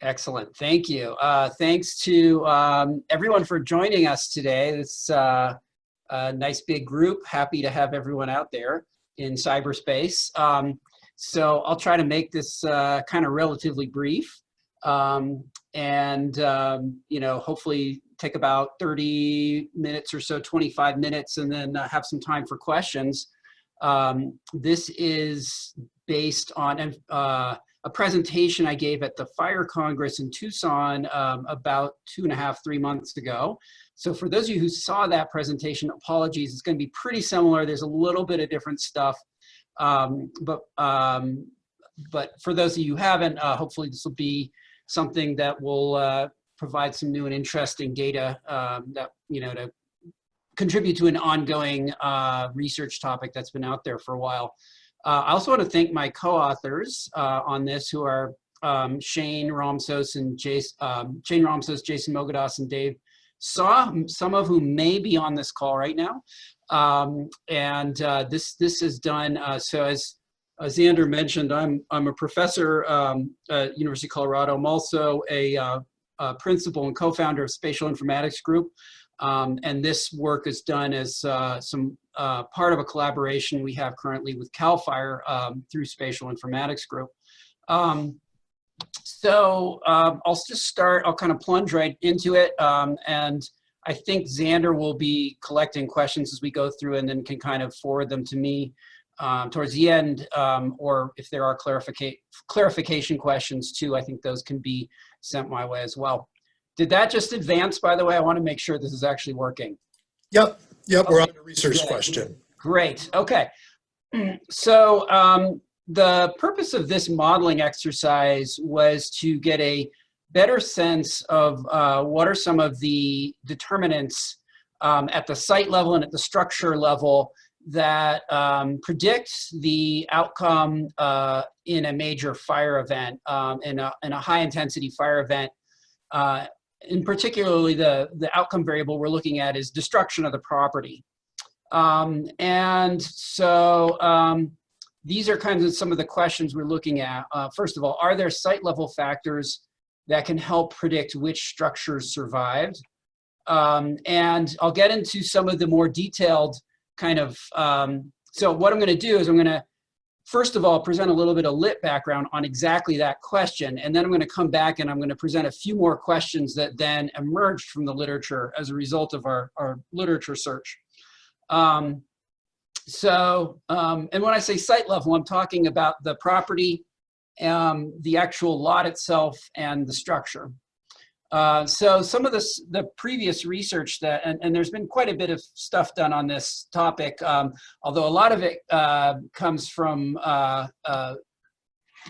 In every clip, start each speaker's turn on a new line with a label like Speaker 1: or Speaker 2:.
Speaker 1: Excellent. Thank you. Thanks to everyone for joining us today. It's a nice big group. Happy to have everyone out there in cyberspace. So I'll try to make this kind of relatively brief and hopefully take about 30 minutes or so, 25 minutes, and then have some time for questions. This is based on a presentation I gave at the Fire Congress in Tucson about 3 months ago. So for those of you who saw that presentation, apologies, it's going to be pretty similar. There's a little bit of different stuff, but for those of you who haven't, hopefully this will be something that will provide some new and interesting data that, to contribute to an ongoing research topic that's been out there for a while. I also want to thank my co-authors on this, who are Shane Ramsos, Jason Mogadas, and Dave Saw, some of whom may be on this call right now. This is done, so as Xander mentioned, I'm a professor at University of Colorado. I'm also a principal and co-founder of Spatial Informatics Group. And this work is done as some part of a collaboration we have currently with CAL FIRE through Spatial Informatics Group. I'll just start, I'll kind of plunge right into it. And I think Xander will be collecting questions as we go through and then can kind of forward them to me towards the end, or if there are clarification questions too, I think those can be sent my way as well. Did that just advance, by the way? I want to make sure this is actually working.
Speaker 2: Yep,
Speaker 1: okay.
Speaker 2: We're on the research question.
Speaker 1: Great, okay. So the purpose of this modeling exercise was to get a better sense of what are some of the determinants at the site level and at the structure level that predict the outcome in a major fire event, in a high intensity fire event. And particularly the outcome variable we're looking at is destruction of the property. These are kind of some of the questions we're looking at. First of all, are there site level factors that can help predict which structures survived? And I'll get into some of the more detailed kind of, so what I'm going to do is I'm going to, first of all, present a little bit of lit background on exactly that question, and then I'm going to come back and I'm going to present a few more questions that then emerged from the literature as a result of our literature search. And when I say site level, I'm talking about the property, the actual lot itself, and the structure. So some of the previous research that, and there's been quite a bit of stuff done on this topic, although a lot of it comes from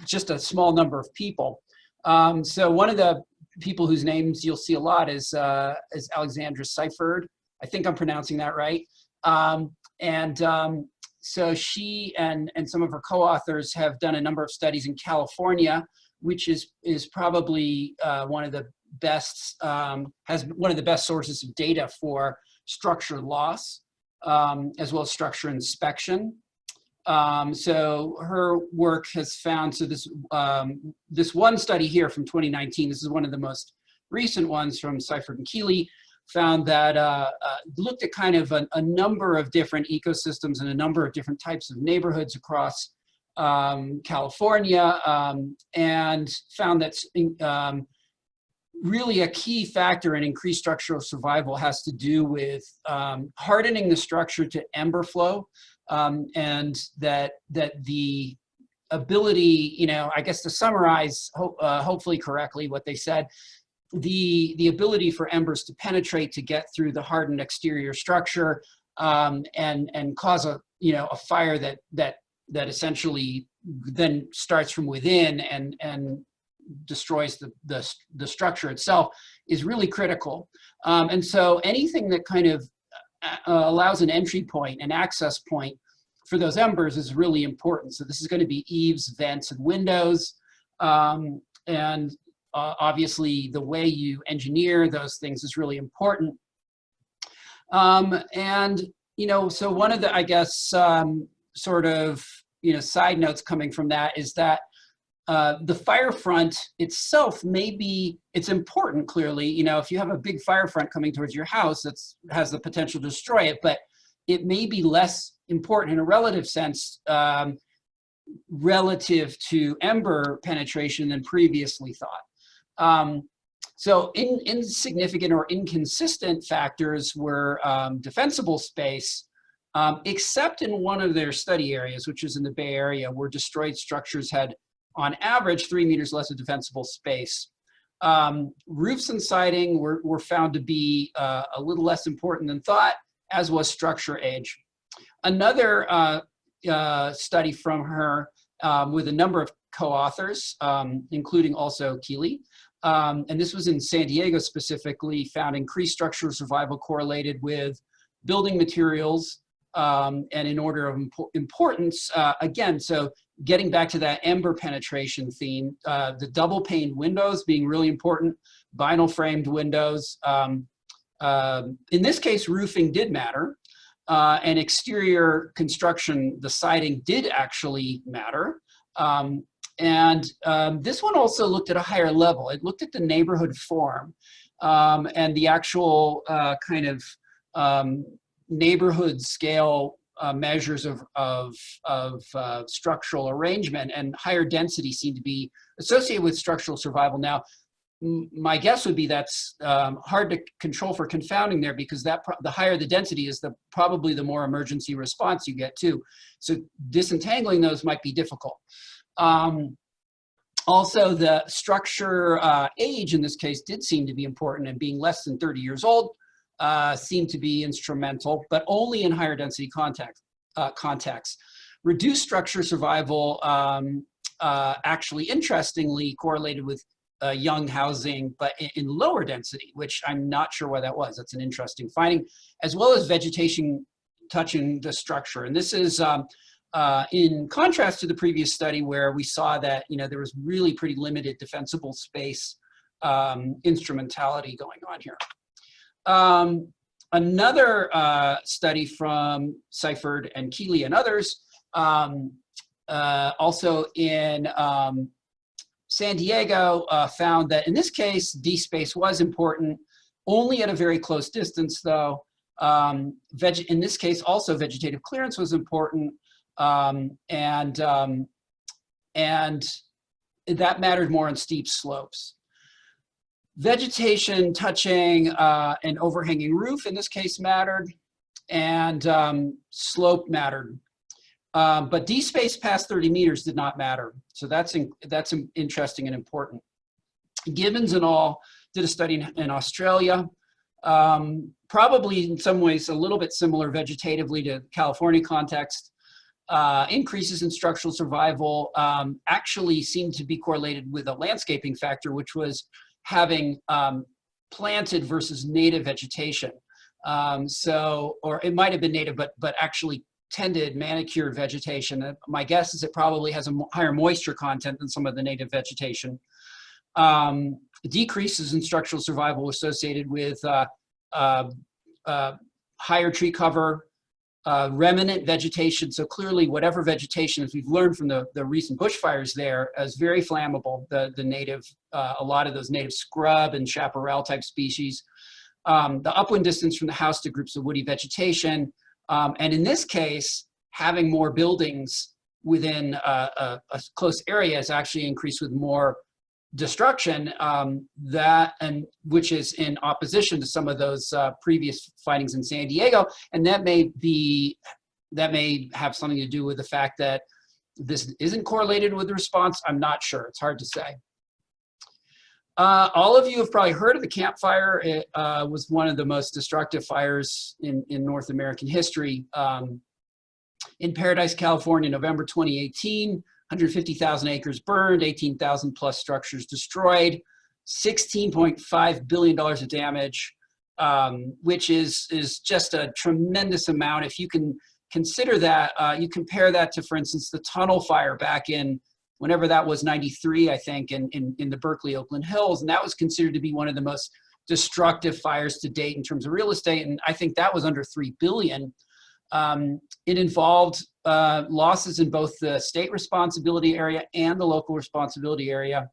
Speaker 1: just a small number of people. So one of the people whose names you'll see a lot is Alexandra Seifert. I think I'm pronouncing that right. So she and some of her co-authors have done a number of studies in California, which is probably one of the best, has one of the best sources of data for structure loss, as well as structure inspection. So her work has found, so this one study here from 2019, this is one of the most recent ones from Seifert and Keeley, found that looked at kind of a number of different ecosystems and a number of different types of neighborhoods across California, and found that really a key factor in increased structural survival has to do with hardening the structure to ember flow, and that the ability, I guess to summarize hopefully correctly what they said, the ability for embers to penetrate, to get through the hardened exterior structure, and cause a fire that essentially then starts from within and destroys the structure itself, is really critical. And so anything that kind of allows an entry point, an access point for those embers is really important. So this is going to be eaves, vents, and windows. Obviously the way you engineer those things is really important. So one of the, I guess, sort of, side notes coming from that is that the fire front itself it's important, clearly. You know, if you have a big fire front coming towards your house, that has the potential to destroy it, but it may be less important in a relative sense, relative to ember penetration than previously thought. So insignificant or inconsistent factors were defensible space, except in one of their study areas, which is in the Bay Area, where destroyed structures had, on average, 3 meters less of defensible space. Roofs and siding were found to be a little less important than thought, as was structure age. Another study from her with a number of co-authors, including also Keeley, and this was in San Diego specifically, found increased structural survival correlated with building materials, and in order of importance, again, so getting back to that ember penetration theme, the double pane windows being really important, vinyl framed windows. In this case, roofing did matter, and exterior construction, the siding did actually matter. This one also looked at a higher level. It looked at the neighborhood form, and the actual kind of neighborhood scale measures of structural arrangement, and higher density seemed to be associated with structural survival. Now, my guess would be that's hard to control for confounding there, because the higher the density is, probably the more emergency response you get too. So disentangling those might be difficult. Also, the structure age in this case did seem to be important, and being less than 30 years old seemed to be instrumental, but only in higher density contexts. Reduced structure survival actually, interestingly, correlated with young housing, but in lower density, which I'm not sure why that was. That's an interesting finding, as well as vegetation touching the structure. And this is in contrast to the previous study, where we saw that, you know, there was really pretty limited defensible space instrumentality going on here. Another study from Seifert and Keeley and others, also in San Diego, found that in this case, D-space was important, only at a very close distance though. In this case, also vegetative clearance was important, and that mattered more on steep slopes. Vegetation touching an overhanging roof in this case mattered, and slope mattered. But D-space past 30 meters did not matter. So that's interesting and important. Gibbons and all did a study in Australia, probably in some ways a little bit similar vegetatively to California context. Increases in structural survival actually seemed to be correlated with a landscaping factor, which was having planted versus native vegetation. Or it might have been native, but actually tended manicured vegetation. My guess is it probably has a higher moisture content than some of the native vegetation. Decreases in structural survival associated with higher tree cover, remnant vegetation. So clearly whatever vegetation, as we've learned from the recent bushfires there, is very flammable, the native, a lot of those native scrub and chaparral type species. The upwind distance from the house to groups of woody vegetation. And in this case, having more buildings within a close area is actually increased with more destruction, which is in opposition to some of those previous findings in San Diego, and that may have something to do with the fact that this isn't correlated with the response. I'm not sure. It's hard to say. All of you have probably heard of the Camp Fire. It was one of the most destructive fires in North American history. In Paradise, California, November 2018, 150,000 acres burned, 18,000 plus structures destroyed, $16.5 billion of damage, which is just a tremendous amount. If you can consider that, you compare that to, for instance, the Tunnel Fire back in whenever that was, 93, I think, in the Berkeley Oakland Hills. And that was considered to be one of the most destructive fires to date in terms of real estate. And I think that was under 3 billion. It involved losses in both the state responsibility area and the local responsibility area.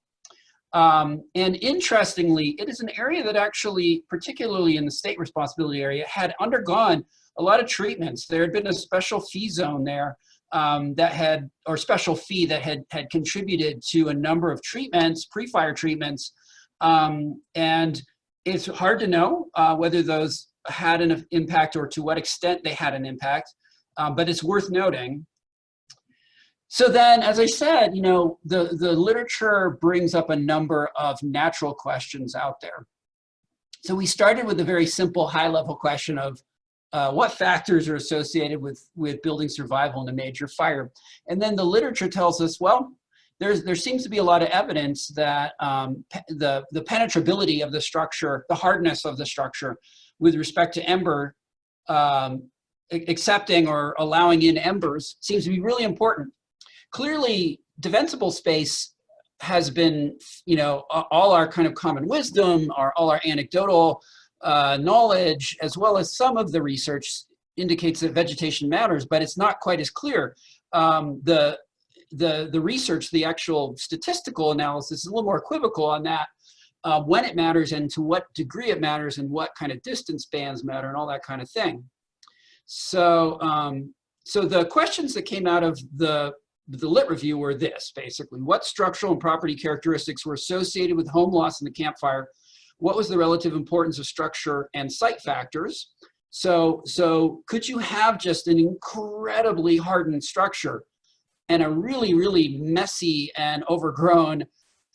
Speaker 1: And interestingly, it is an area that actually, particularly in the state responsibility area, had undergone a lot of treatments. There had been a special fee zone there or special fee that had contributed to a number of treatments, pre-fire treatments. And it's hard to know whether those had an impact or to what extent they had an impact, but it's worth noting. So then, as I said, you know, the literature brings up a number of natural questions out there. So we started with a very simple high-level question of what factors are associated with building survival in a major fire. And then the literature tells us, well, there seems to be a lot of evidence that the penetrability of the structure, the hardness of the structure with respect to ember, accepting or allowing in embers seems to be really important. Clearly, defensible space has been, you know, all our kind of common wisdom, all our anecdotal knowledge, as well as some of the research indicates that vegetation matters, but it's not quite as clear. The research, the actual statistical analysis is a little more equivocal on that, when it matters and to what degree it matters and what kind of distance bands matter and all that kind of thing. So, so the questions that came out of the lit review were this, basically. What structural and property characteristics were associated with home loss in the campfire? What was the relative importance of structure and site factors? So could you have just an incredibly hardened structure and a really, really messy and overgrown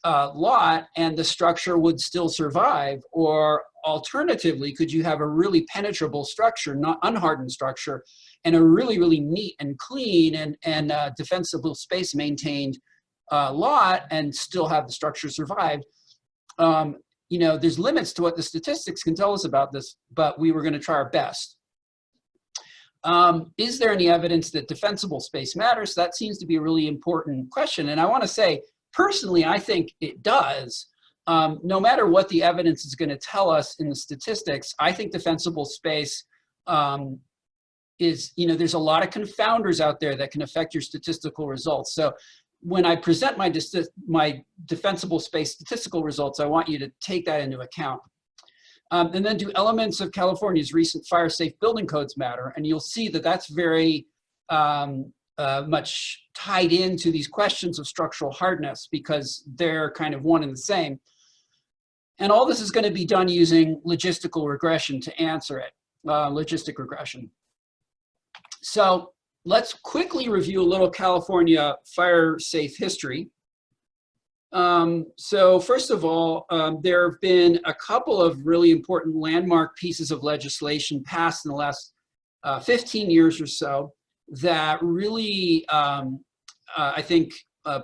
Speaker 1: lot, and the structure would still survive? Or alternatively, could you have a really penetrable structure, not unhardened structure, and a really, really neat and clean and defensible space maintained lot and still have the structure survive? You know, there's limits to what the statistics can tell us about this, but we were going to try our best. Is there any evidence that defensible space matters? That seems to be a really important question. And I want to say, personally, I think it does. No matter what the evidence is going to tell us in the statistics, I think defensible space is, you know, there's a lot of confounders out there that can affect your statistical results. So when I present my defensible space statistical results, I want you to take that into account. And then, do elements of California's recent fire safe building codes matter? And you'll see that that's very much tied into these questions of structural hardness, because they're kind of one and the same. And all this is going to be done using logistical regression to answer it, logistic regression. So let's quickly review a little California fire safe history. So first of all, there have been a couple of really important landmark pieces of legislation passed in the last 15 years or so that really, I think,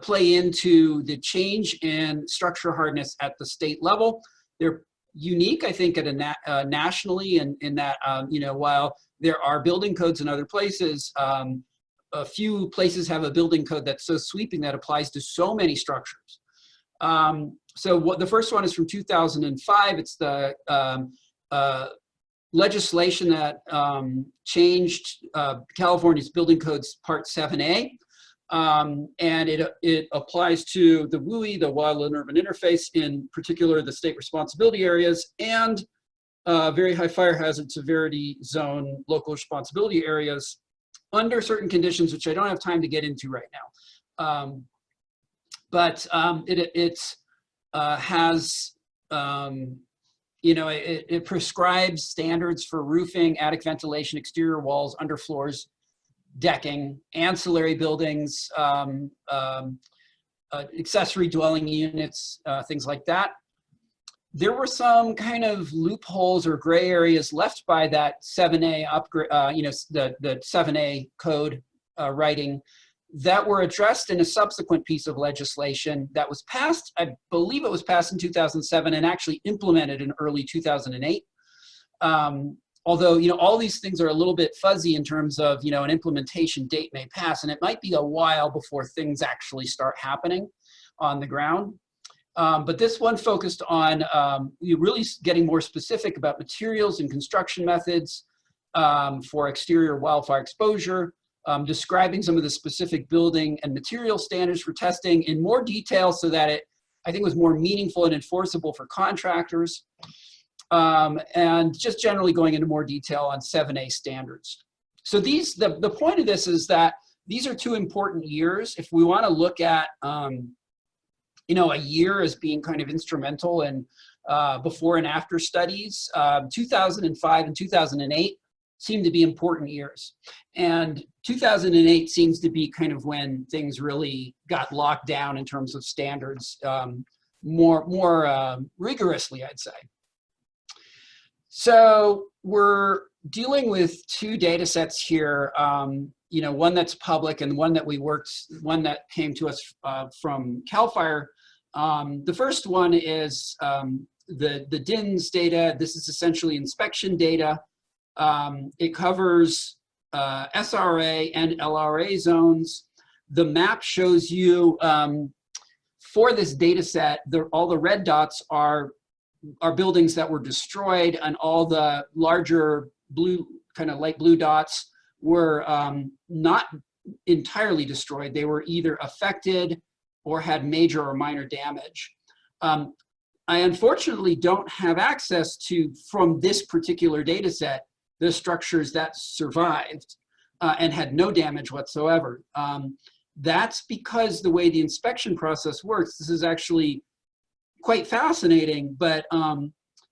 Speaker 1: play into the change in structural hardness at the state level. They're unique, I think, at a nationally, and in that, you know, while there are building codes in other places, a few places have a building code that's so sweeping that applies to so many structures. So the first one is from 2005. It's the legislation that changed California's building codes part 7A. And it applies to the WUI, the wildland urban interface, in particular the state responsibility areas, and very high fire hazard severity zone local responsibility areas under certain conditions, which I don't have time to get into right now. But it has, you know, it prescribes standards for roofing, attic ventilation, exterior walls, underfloors, decking, ancillary buildings, accessory dwelling units, things like that. There were some kind of loopholes or gray areas left by that 7A upgrade, you know, the 7A code writing that were addressed in a subsequent piece of legislation that was passed. I believe it was passed in 2007 and actually implemented in early 2008. Although, you know, all these things are a little bit fuzzy in terms of, you know, an implementation date may pass, and it might be a while before things actually start happening on the ground. But this one focused on really getting more specific about materials and construction methods for exterior wildfire exposure, describing some of the specific building and material standards for testing in more detail so that it, I think, was more meaningful and enforceable for contractors. And just generally going into more detail on 7A standards. So these, the point of this is that these are two important years. If we want to look at, you know, a year as being kind of instrumental in before and after studies, 2005 and 2008 seem to be important years. And 2008 seems to be kind of when things really got locked down in terms of standards more rigorously, I'd say. So we're dealing with two data sets here, you know, one that's public and one that one that came to us from CAL FIRE. The first one is the DINS data. This is essentially inspection data. It covers SRA and LRA zones. The map shows you, for this data set, all the red dots are buildings that were destroyed, and all the larger blue, kind of light blue dots were not entirely destroyed. They were either affected or had major or minor damage. I unfortunately don't have access to, from this particular data set, the structures that survived and had no damage whatsoever. That's because the way the inspection process works, this is actually quite fascinating, but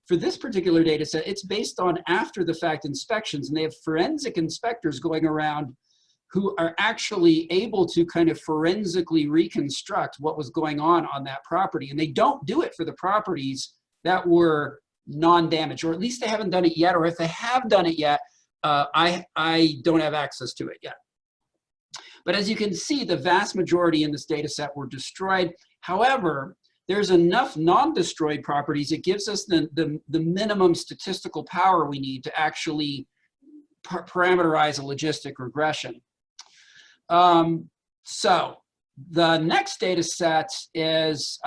Speaker 1: for this particular data set, it's based on after the fact inspections, and they have forensic inspectors going around who are actually able to kind of forensically reconstruct what was going on that property. And they don't do it for the properties that were non-damaged, or at least they haven't done it yet, or if they have done it yet, I don't have access to it yet. But as you can see, the vast majority in this data set were destroyed. However, there's enough non-destroyed properties, it gives us the minimum statistical power we need to actually parameterize a logistic regression. So the next data set is,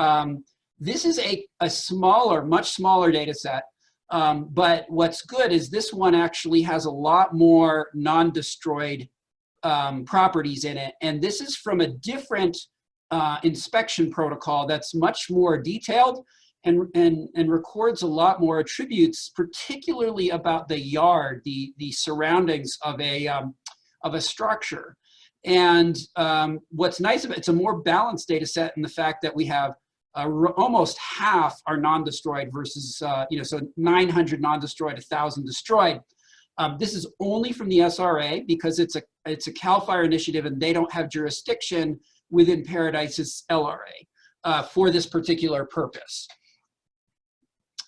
Speaker 1: this is a smaller, much smaller data set, but what's good is this one actually has a lot more non-destroyed properties in it, and this is from a different inspection protocol that's much more detailed and records a lot more attributes, particularly about the yard, the surroundings of a structure. And what's nice about it, it's a more balanced data set in the fact that we have almost half are non-destroyed versus, you know, so 900 non-destroyed, 1,000 destroyed. This is only from the SRA because it's a CAL FIRE initiative and they don't have jurisdiction within Paradise's LRA for this particular purpose.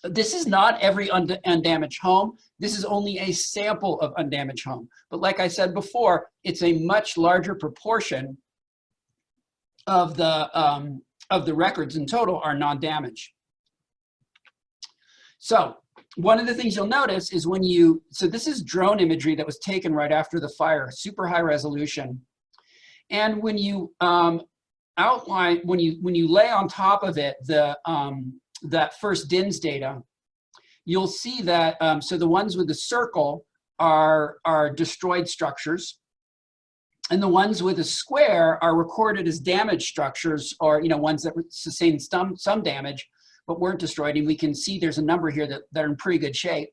Speaker 1: This is not every undamaged home. This is only a sample of undamaged home. But like I said before, it's a much larger proportion of the records in total are non-damaged. So one of the things you'll notice is when you, so this is drone imagery that was taken right after the fire, super high resolution. And when you outline, when you lay on top of it that first DINS data, you'll see that, so the ones with the circle are destroyed structures, and the ones with a square are recorded as damaged structures, or, you know, ones that sustained some damage but weren't destroyed. And we can see there's a number here that are in pretty good shape.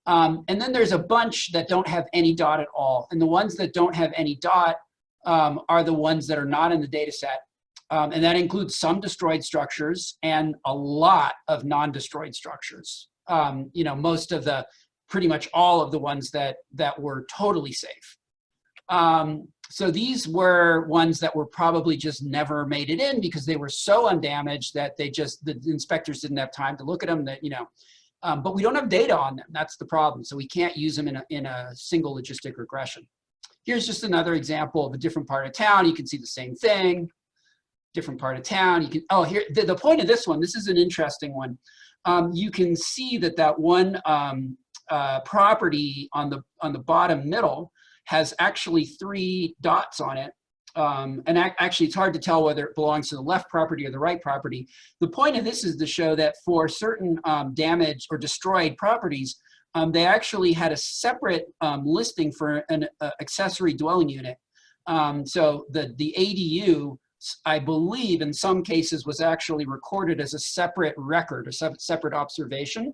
Speaker 1: And then there's a bunch that don't have any dot at all. And the ones that don't have any dot are the ones that are not in the data set. And that includes some destroyed structures and a lot of non-destroyed structures. You know, most of pretty much all of the ones that were totally safe. So these were ones that were probably just never made it in because they were so undamaged that the inspectors didn't have time to look at them, that, you know, but we don't have data on them. That's the problem. So we can't use them in a single logistic regression. Here's just another example of a different part of town. You can see the same thing, different part of town. You can, oh, here, the point of this one, this is an interesting one. You can see that one property on the bottom middle has actually 3 dots on it. And actually, it's hard to tell whether it belongs to the left property or the right property. The point of this is to show that for certain damaged or destroyed properties, they actually had a separate listing for an accessory dwelling unit. So the ADU, I believe in some cases was actually recorded as a separate record, a separate observation.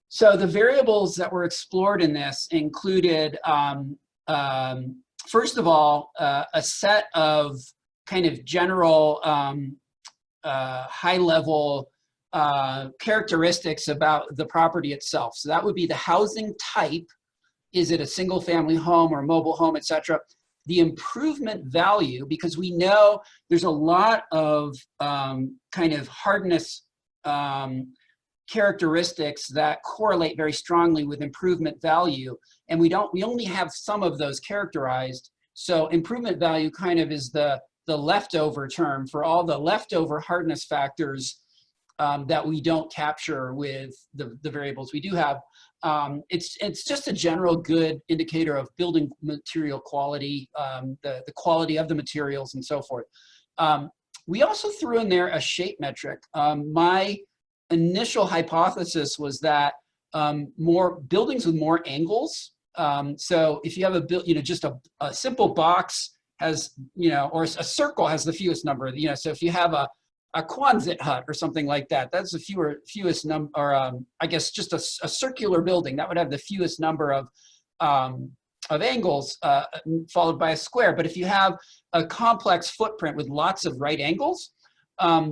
Speaker 1: So the variables that were explored in this included, first of all, a set of kind of general high-level characteristics about the property itself. So that would be the housing type. Is it a single-family home or mobile home, et cetera? The improvement value, because we know there's a lot of kind of hardness characteristics that correlate very strongly with improvement value, and we only have some of those characterized. So improvement value kind of is the leftover term for all the leftover hardness factors that we don't capture with the variables we do have. It's just a general good indicator of building material quality, the quality of the materials and so forth. We also threw in there a shape metric. My initial hypothesis was that more buildings with more angles. So if you have just a simple box has, or a circle has the fewest number, so if you have a Quonset hut or something like that, that's the fewest number, or I guess just a circular building that would have the fewest number of angles followed by a square. But if you have a complex footprint with lots of right angles,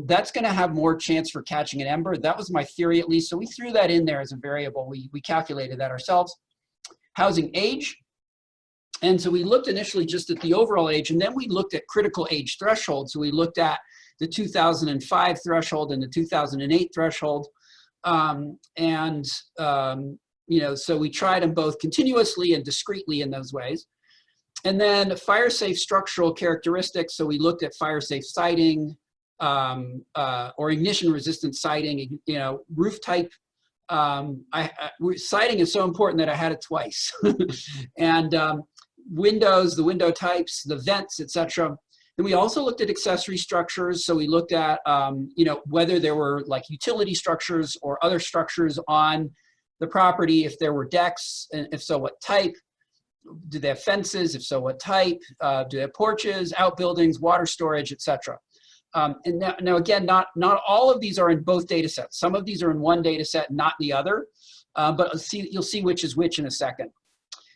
Speaker 1: that's going to have more chance for catching an ember. That was my theory, at least. So we threw that in there as a variable. We calculated that ourselves. Housing age. And so we looked initially just at the overall age, and then we looked at critical age threshold. So we looked at the 2005 threshold and the 2008 threshold. So we tried them both continuously and discretely in those ways. And then fire-safe structural characteristics. So we looked at fire-safe siding, or ignition-resistant siding, roof type. Siding is so important that I had it twice. And windows, the window types, the vents, etc. And we also looked at accessory structures. So we looked at, whether there were like utility structures or other structures on the property, if there were decks, and if so, what type. Do they have fences? If so, what type? Do they have porches, outbuildings, water storage, etc. And now again, not all of these are in both data sets. Some of these are in one data set, not the other, but you'll see which is which in a second.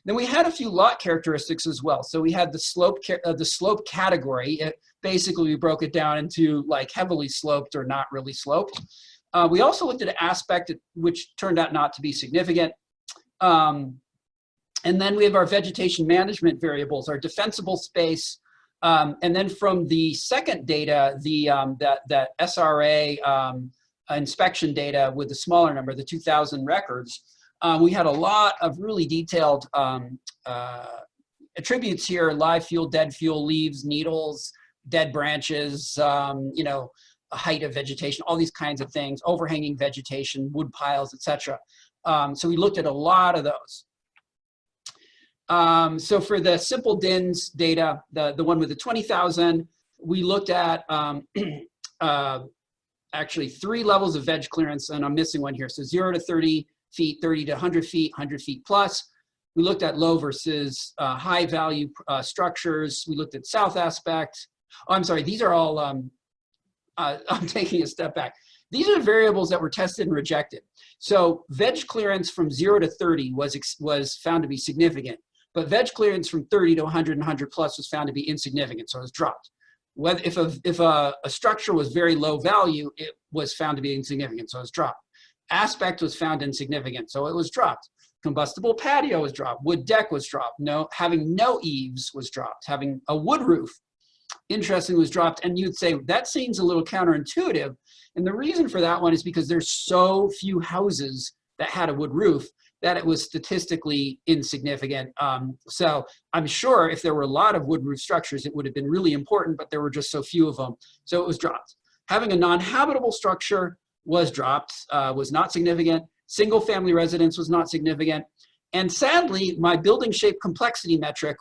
Speaker 1: Then we had a few lot characteristics as well. So we had the slope category. Basically, we broke it down into like heavily sloped or not really sloped. We also looked at an aspect which turned out not to be significant. And then we have our vegetation management variables, our defensible space. And then from the second data, that SRA inspection data with the smaller number, the 2,000 records, we had a lot of really detailed attributes here: live fuel, dead fuel, leaves, needles, dead branches, a height of vegetation, all these kinds of things, overhanging vegetation, wood piles, etc. So we looked at a lot of those. So for the simple DINS data, the one with the 20,000, we looked at actually 3 levels of veg clearance, and I'm missing one here. So 0 to 30 feet, 30 to 100 feet, 100 feet plus. We looked at low versus high value structures. We looked at south aspect. Oh, I'm sorry, these are all, I'm taking a step back. These are the variables that were tested and rejected. So veg clearance from 0 to 30 was found to be significant. But veg clearance from 30 to 100 and 100 plus was found to be insignificant, so it was dropped. If a structure was very low value, it was found to be insignificant, so it was dropped. Aspect was found insignificant, so it was dropped. Combustible patio was dropped. Wood deck was dropped. Having no eaves was dropped. Having a wood roof, interesting, was dropped. And you'd say that seems a little counterintuitive. And the reason for that one is because there's so few houses that had a wood roof that it was statistically insignificant. So I'm sure if there were a lot of wood roof structures, it would have been really important, but there were just so few of them. So it was dropped. Having a non-habitable structure was dropped, was not significant. Single family residence was not significant. And sadly, my building shape complexity metric,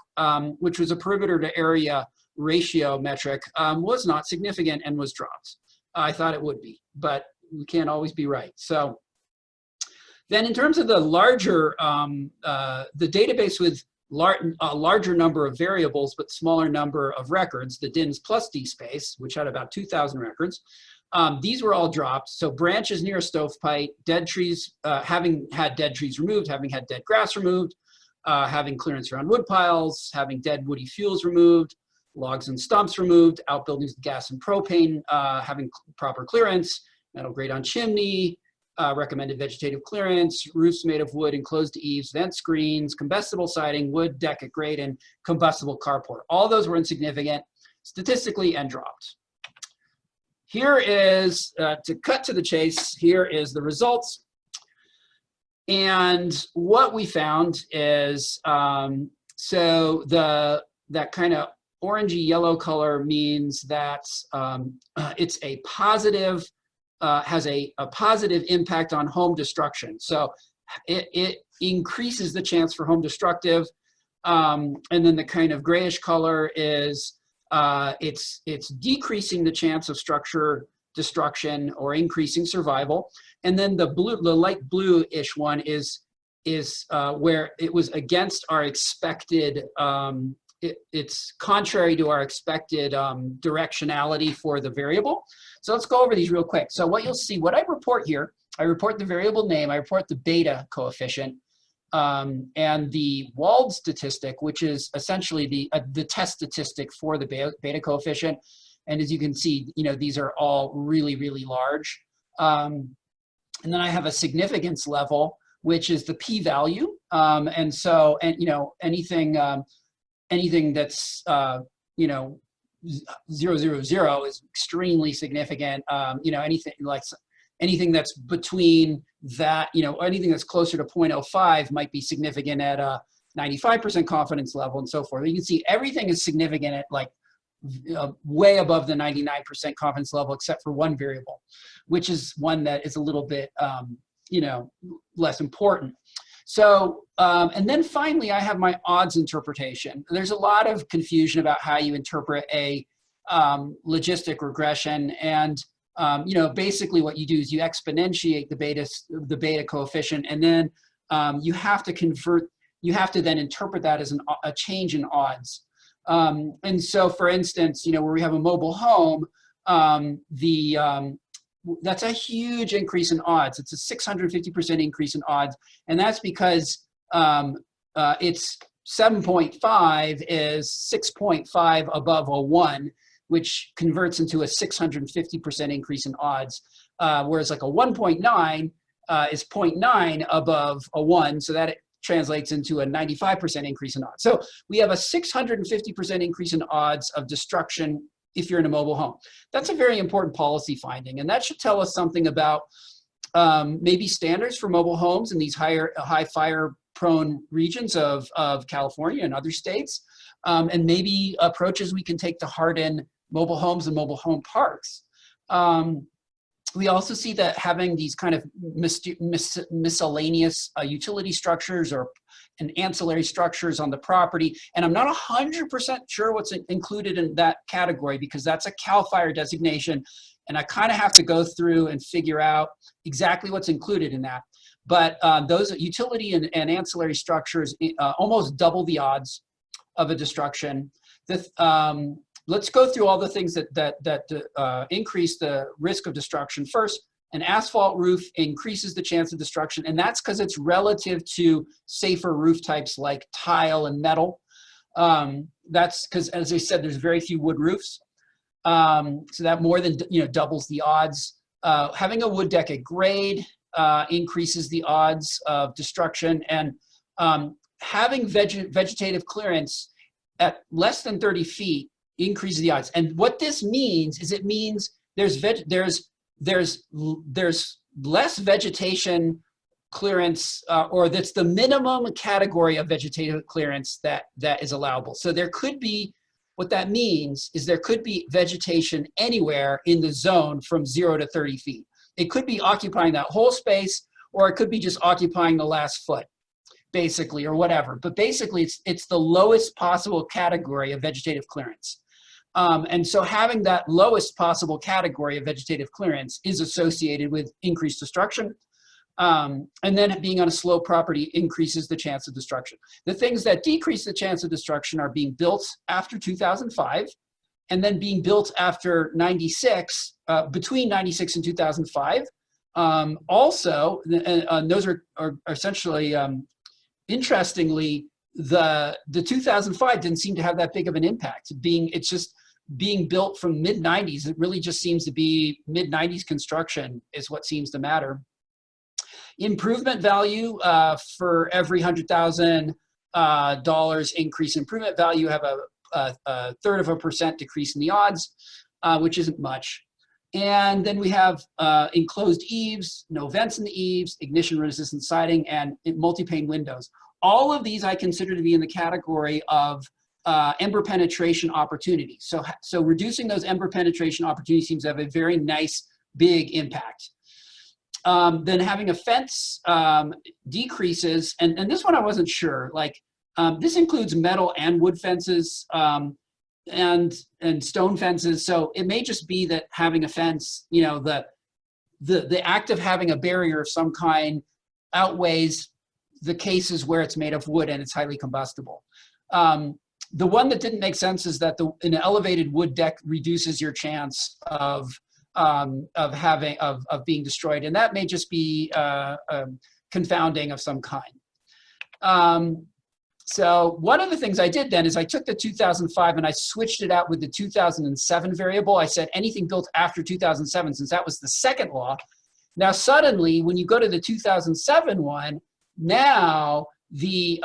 Speaker 1: which was a perimeter to area ratio metric, was not significant and was dropped. I thought it would be, but we can't always be right. So then in terms of the larger, the database a larger number of variables, but smaller number of records, the DINS plus DSpace, which had about 2,000 records. These were all dropped. So branches near a stovepipe, dead trees, having had dead trees removed, having had dead grass removed, having clearance around wood piles, having dead woody fuels removed, logs and stumps removed, outbuildings, gas and propane, having proper clearance, metal grate on chimney, recommended vegetative clearance, roofs made of wood, enclosed eaves, vent screens, combustible siding, wood deck at grade, and combustible carport. All those were insignificant statistically and dropped. Here is, to cut to the chase, here is the results. And what we found is, so that kind of orangey yellow color means that it's a positive, has a positive impact on home destruction. So it increases the chance for home destructive. And then the kind of grayish color is it's decreasing the chance of structure destruction or increasing survival. And then the light blue-ish one is where it was against our expected, it's contrary to our expected directionality for the variable. So let's go over these real quick. So what you'll see, what I report here, I report the variable name, I report the beta coefficient, and the Wald statistic, which is essentially the test statistic for the beta coefficient. And as you can see, these are all really, really large. And then I have a significance level, which is the p-value. And so, anything that's, 0.000 is extremely significant. Anything that's between that, anything that's closer to 0.05 might be significant at a 95% confidence level and so forth. You can see everything is significant at way above the 99% confidence level, except for one variable, which is one that is a little bit, less important. So, and then finally, I have my odds interpretation. There's a lot of confusion about how you interpret a logistic regression. And, basically what you do is you exponentiate the beta coefficient, and then you have to then interpret that as a change in odds. And so, for instance, where we have a mobile home, that's a huge increase in odds. It's a 650% increase in odds. And that's because it's 7.5 is 6.5 above a 1, which converts into a 650% increase in odds. Whereas like a 1.9 is 0.9 above a 1. So that translates into a 95% increase in odds. So we have a 650% increase in odds of destruction if you're in a mobile home. That's a very important policy finding, and that should tell us something about maybe standards for mobile homes in these high fire-prone regions of California and other states, and maybe approaches we can take to harden mobile homes and mobile home parks. We also see that having these kind of miscellaneous utility structures and ancillary structures on the property, and I'm not 100% sure what's included in that category because that's a CAL FIRE designation, and I kind of have to go through and figure out exactly what's included in that. But those utility and ancillary structures almost double the odds of a destruction. Let's go through all the things that increase the risk of destruction. First, an asphalt roof increases the chance of destruction, and that's because it's relative to safer roof types like tile and metal. That's because, as I said, there's very few wood roofs. So that more than doubles the odds. Having a wood deck at grade increases the odds of destruction, and having vegetative clearance at less than 30 feet increases the odds. And what this means is it means there's less vegetation clearance, or that's the minimum category of vegetative clearance that is allowable. So there could be, what that means is there could be vegetation anywhere in the zone from 0 to 30 feet. It could be occupying that whole space, or it could be just occupying the last foot, basically, or whatever. But basically, it's the lowest possible category of vegetative clearance. And so having that lowest possible category of vegetative clearance is associated with increased destruction. And then being on a slope property increases the chance of destruction. The things that decrease the chance of destruction are being built after 2005, and then being built after 96, between 96 and 2005. Also, those are essentially, interestingly, the 2005 didn't seem to have that big of an impact. It's just being built from mid-90s. It really just seems to be mid-90s construction is what seems to matter. Improvement value for every $100,000 increase in improvement value, have a 1/3% decrease in the odds, which isn't much. And then we have enclosed eaves, no vents in the eaves, ignition resistant siding, and multi-pane windows. All of these I consider to be in the category of ember penetration opportunities. So reducing those ember penetration opportunities seems to have a very nice big impact. Then having a fence decreases, and this one I wasn't sure, like this includes metal and wood fences and stone fences. So it may just be that having a fence, you know, the act of having a barrier of some kind outweighs the cases where it's made of wood and it's highly combustible. The one that didn't make sense is that an elevated wood deck reduces your chance of being destroyed, and that may just be confounding of some kind. So one of the things I did then is I took the 2005 and I switched it out with the 2007 variable. I said anything built after 2007, since that was the second law. Now suddenly, when you go to the 2007 one, now the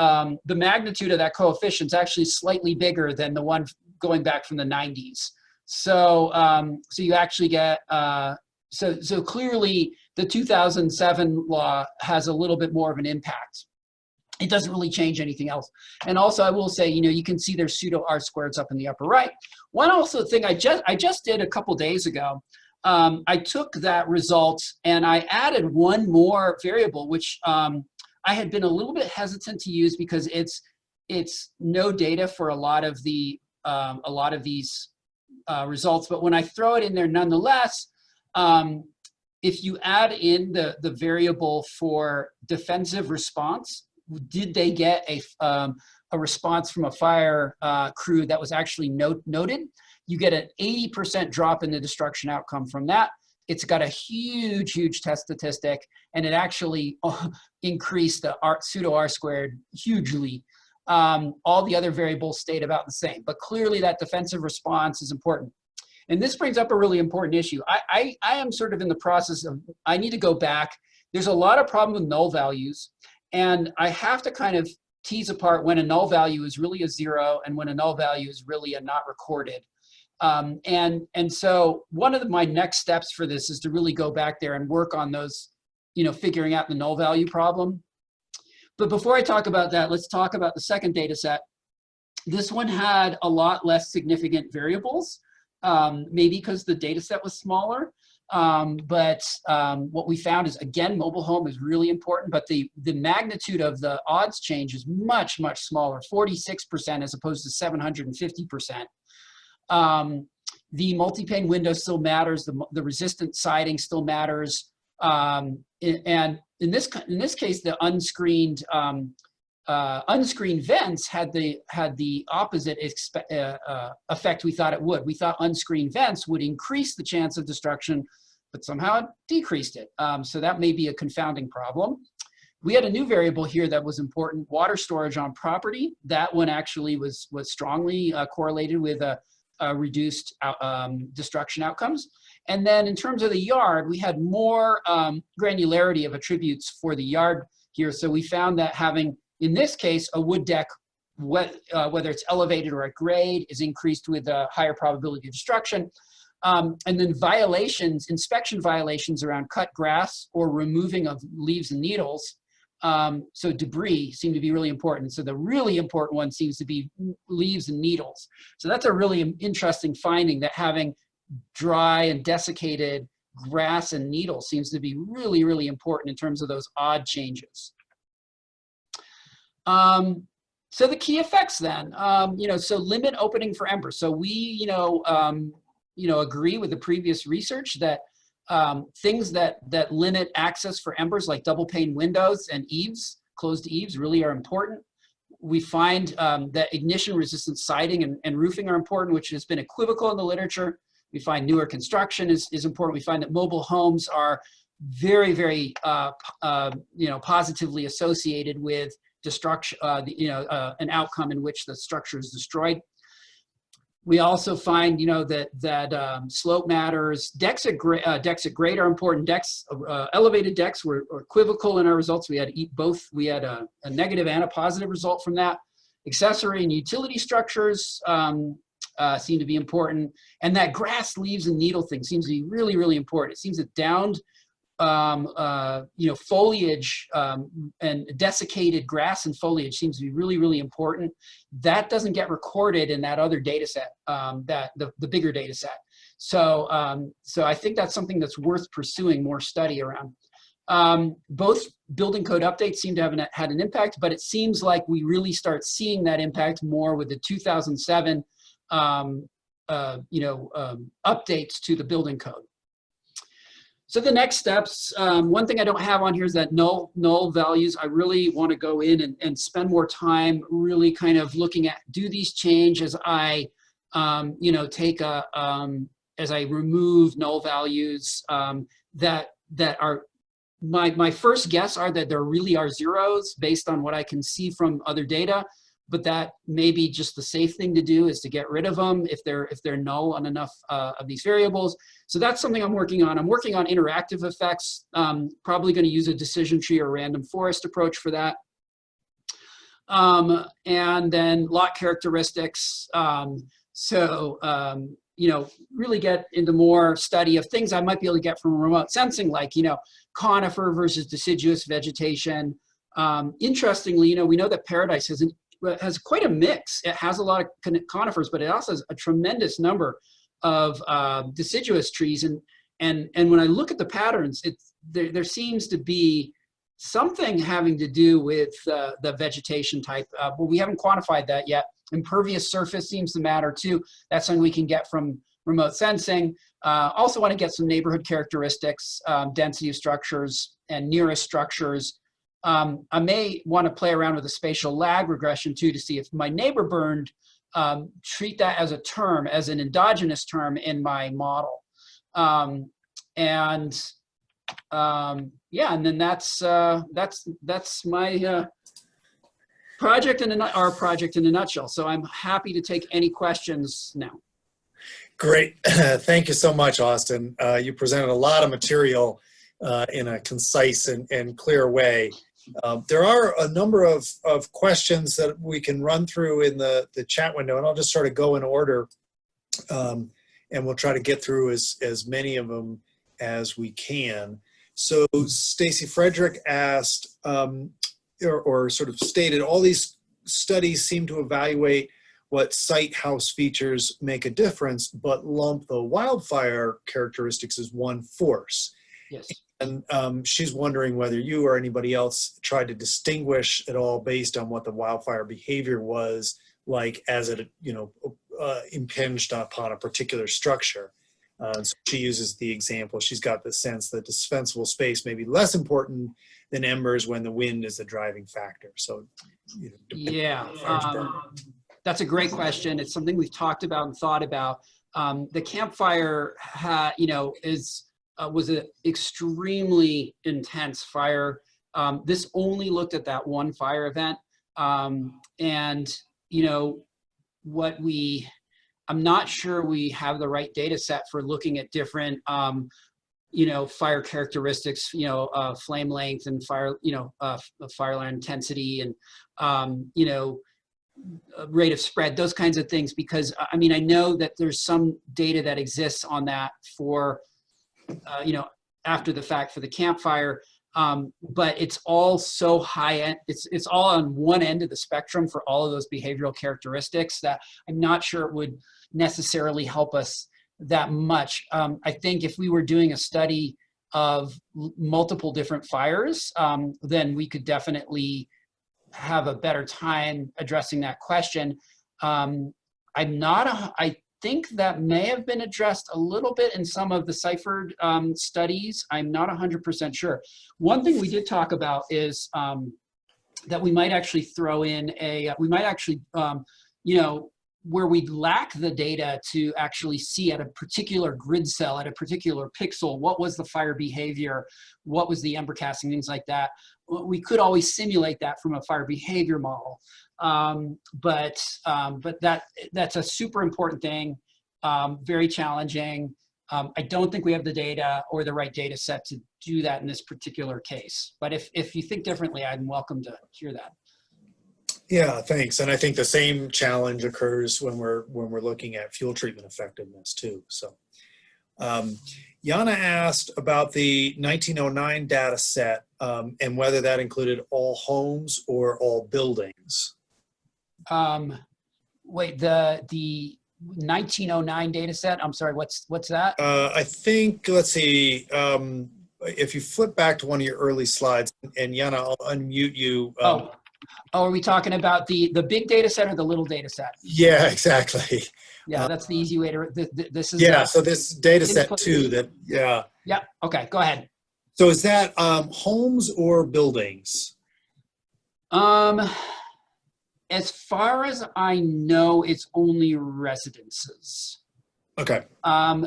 Speaker 1: magnitude of that coefficient is actually slightly bigger than the one going back from the 90s. So so you actually get so clearly the 2007 law has a little bit more of an impact. It doesn't really change anything else. And also I will say, you know, you can see there's pseudo R-squareds up in the upper right. One also thing I just did a couple days ago, I took that result and I added one more variable, which I had been a little bit hesitant to use because it's no data for a lot of these results. But when I throw it in there nonetheless, if you add in the variable for defensive response, did they get a response from a fire crew that was actually noted? You get an 80% drop in the destruction outcome from that. It's got a huge test statistic, and it actually increased the pseudo R-squared hugely. All the other variables stayed about the same, but clearly that defensive response is important. And this brings up a really important issue. I am sort of in the process of, I need to go back. There's a lot of problem with null values, and I have to kind of tease apart when a null value is really a 0 and when a null value is really a not recorded. And so one of my next steps for this is to really go back there and work on those, you know, figuring out the null value problem. But before I talk about that, let's talk about the second data set. This one had a lot less significant variables, maybe because the data set was smaller. But what we found is, again, mobile home is really important, but the magnitude of the odds change is much smaller, 46% as opposed to 750%. The multi-pane window still matters. The resistant siding still matters. And in this case, the unscreened vents had the opposite effect we thought it would. We thought unscreened vents would increase the chance of destruction, but somehow it decreased it. So that may be a confounding problem. We had a new variable here that was important: water storage on property. That one actually was strongly correlated with reduced destruction outcomes. And then in terms of the yard, we had more granularity of attributes for the yard here. So we found that having, in this case, a wood deck, whether it's elevated or at grade, is increased with a higher probability of destruction. And then violations, inspection violations around cut grass or removing of leaves and needles, so debris, seem to be really important. So the really important one seems to be leaves and needles. So that's a really interesting finding, that having dry and desiccated grass and needles seems to be really important in terms of those odd changes. So the key effects then, so limit opening for embers. So we, agree with the previous research that Things that limit access for embers, like double pane windows and eaves, closed eaves, really are important. We find that ignition resistant siding and roofing are important, which has been equivocal in the literature. We find newer construction is important. We find that mobile homes are very, very positively associated with destruction, an outcome in which the structure is destroyed. We also find, that slope matters. Decks at grade are important. Elevated decks were equivocal in our results. We had both. We had a negative and a positive result from that. Accessory and utility structures seem to be important, and that grass, leaves, and needle thing seems to be really, really important. It seems that downed foliage and desiccated grass and foliage seems to be really, really important. That doesn't get recorded in that other data set, the bigger data set. So I think that's something that's worth pursuing more study around. Both building code updates seem to have had an impact, but it seems like we really start seeing that impact more with the 2007 updates to the building code. So the next steps, one thing I don't have on here is that null values. I really want to go in and spend more time really kind of looking at, do these change as I, as I remove null values that are, my first guess are that there really are zeros based on what I can see from other data, but that may be just the safe thing to do is to get rid of them if they're null on enough of these variables. So that's something I'm working on. I'm working on interactive effects, probably going to use a decision tree or random forest approach for that. And then lot characteristics. Really get into more study of things I might be able to get from remote sensing, like, conifer versus deciduous vegetation. Interestingly, we know that Paradise has quite a mix. It has a lot of conifers, but it also has a tremendous number of deciduous trees. And when I look at the patterns, there seems to be something having to do with the vegetation type, but we haven't quantified that yet. Impervious surface seems to matter too. That's something we can get from remote sensing. Also want to get some neighborhood characteristics, density of structures and nearest structures. I may want to play around with a spatial lag regression too to see if my neighbor burned, treat that as a term, as an endogenous term in my model. And then that's my project our project in a nutshell. So I'm happy to take any questions now.
Speaker 2: Great. Thank you so much, Austin. You presented a lot of material in a concise and clear way. There are a number of questions that we can run through in the chat window, and I'll just sort of go in order, and we'll try to get through as many of them as we can. So Stacy Frederick asked, or sort of stated, all these studies seem to evaluate what site house features make a difference, but lump the wildfire characteristics as one force.
Speaker 1: Yes.
Speaker 2: And she's wondering whether you or anybody else tried to distinguish at all based on what the wildfire behavior was like as it, impinged upon a particular structure. So she uses the example. She's got the sense that defensible space may be less important than embers when the wind is the driving factor. So,
Speaker 1: yeah, that's a great question. It's something we've talked about and thought about. The campfire, was an extremely intense fire. This only looked at that one fire event. I'm not sure we have the right data set for looking at different, fire characteristics, flame length and fire line intensity and, rate of spread, those kinds of things, because I know that there's some data that exists on that for, after the fact for the campfire, but it's all so high end, it's all on one end of the spectrum for all of those behavioral characteristics that I'm not sure it would necessarily help us that much. I think if we were doing a study of multiple different fires, then we could definitely have a better time addressing that question. I think that may have been addressed a little bit in some of the ciphered studies. I'm not 100% sure. One thing we did talk about is that we might actually throw in we might actually, you know, where we lack the data to actually see at a particular grid cell, at a particular pixel, what was the fire behavior, what was the ember casting, things like that. We could always simulate that from a fire behavior model. But that's a super important thing, very challenging. I don't think we have the data or the right data set to do that in this particular case. But if you think differently, I'm welcome to hear that.
Speaker 2: Yeah, thanks. And I think the same challenge occurs when we're looking at fuel treatment effectiveness too. So, Yana asked about the 1909 data set and whether that included all homes or all buildings.
Speaker 1: Wait, the 1909 data set. I'm sorry. What's that?
Speaker 2: I think. Let's see. If you flip back to one of your early slides, and Yana, I'll unmute you.
Speaker 1: Oh, are we talking about the big data set or the little data set?
Speaker 2: Yeah, exactly.
Speaker 1: Yeah, that's the easy way to, this is.
Speaker 2: Yeah, so this data set too, that, yeah.
Speaker 1: Yeah, okay, go ahead.
Speaker 2: So is that homes or buildings?
Speaker 1: As far as I know, it's only residences.
Speaker 2: Okay.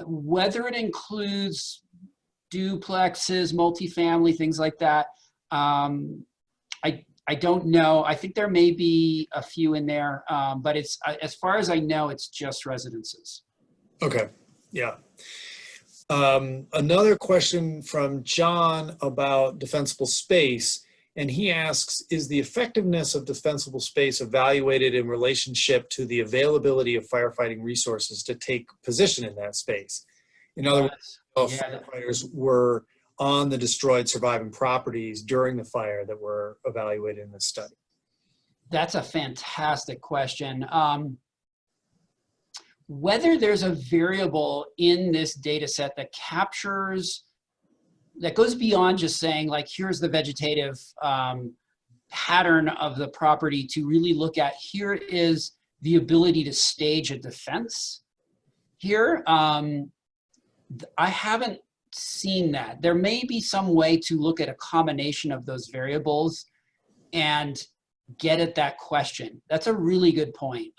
Speaker 1: Whether it includes duplexes, multifamily, things like that, I don't know. I think there may be a few in there, but it's as far as I know, it's just residences.
Speaker 2: Okay, yeah. Another question from John about defensible space, and he asks, is the effectiveness of defensible space evaluated in relationship to the availability of firefighting resources to take position in that space? In other words, firefighters were on the destroyed surviving properties during the fire that were evaluated in this study?
Speaker 1: That's a fantastic question. Whether there's a variable in this data set that captures, that goes beyond just saying like, here's the vegetative pattern of the property to really look at, here is the ability to stage a defense here. I haven't seen that. There may be some way to look at a combination of those variables and get at that question. That's a really good point.